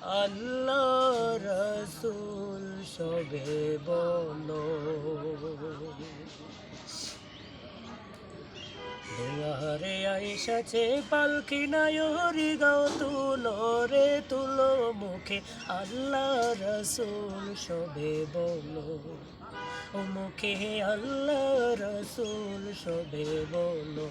আল্লাহ রাসূল সবে বলো, দুয়ারে আইসাছে পালকি নায়রি গাও তুলো রে তুলো মুখে আল্লাহ রাসূল সবে বলো, ও মুখে আল্লাহ রাসূল সবে বলো।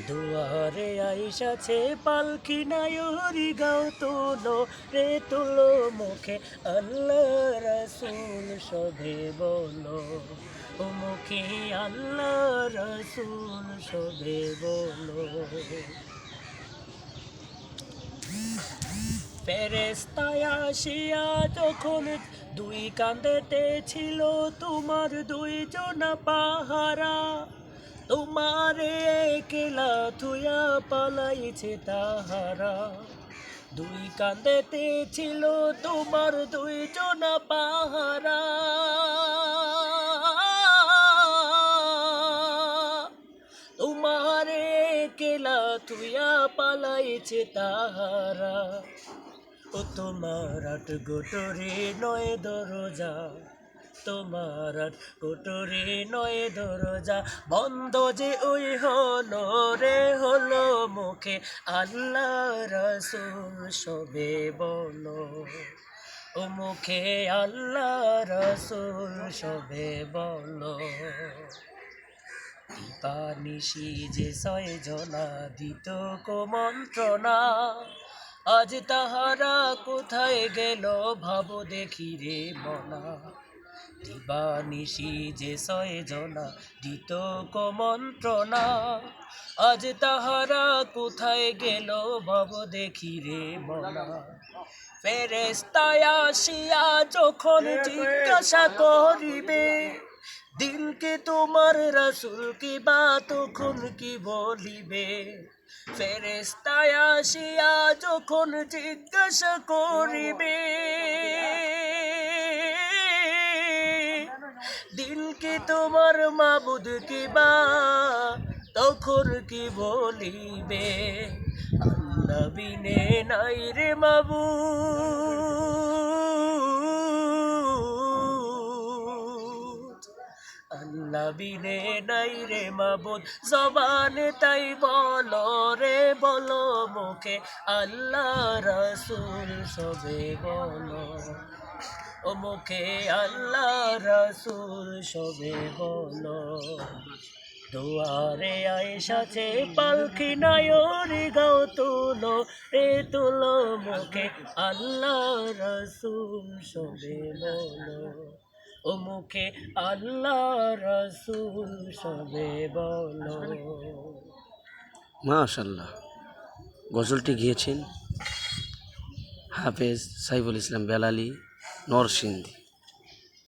দুয়ারে আইসাছে পালকি নায়রি গাও তুলো রে তুলো মুখে আল্লাহ রাসূল সবে বলো, ও মুখে আল্লাহ রাসূল সবে বলো। ফেরেশতায় আসিয়া যখন দুই কাঁধেতে ছিল তোমার দুইজনা পাহারা, তোমারে একলা থুয়া পালাইছে তাহারা। দুই কাঁধেতে ছিল তোমার দুইজনা পাহারা, তোমারে একলা থুয়া পালাইছে তাহারা। ও তোমার আট গোটরে নয় দরজা, তোমার আট গোটরে নয় দরজা, বন্ধ যে ওই হলো রে হলো মুখে আল্লাহ রাসূল সবে বলো, ও মুখে আল্লাহ রাসূল সবে বলো। নিশি যে ছয় জনা দিত কুমন্ত্রণা, আজ তাহারা কোথায় গেল ভাবো দেখি রে মনা। দিবানিশি যে ছয় জনা দিত কুমন্ত্রণা, আজ তাহারা কোথায় গেল ভাবো দেখি রে মনা। ফেরেশতায় আসিয়া যখন জিজ্ঞাসা করিবে, দিনকে তোমার রাসূল কি বা তখন কি বলিবে। ফেরেশতায় আসিয়া যখন জিজ্ঞাসা করিবে, দিনকে তোমার মাবুদ কি বা তখন কি বলিবে। আল্লাহ বিনে নাই রে মাবুদ, আল্লাহ বিনে নাই রে মাবুদ, জবানে তাই বলো রে বলো মুখে আল্লাহ রাসূল সবে বলো, ও মুখে আল্লাহ রাসূল সবে বলো। দুয়ারে আইসাছে পালকি নায়রি গাও তুলো রে তুলো মুখে আল্লাহ রাসূল সবে বলো, ও মুখে আল্লাহ রাসূল সবে বলো। মাশাআল্লাহ। গজলটি গিয়েছেন হাফেজ সাইফুল ইসলাম বেলালী, নরসিংদী।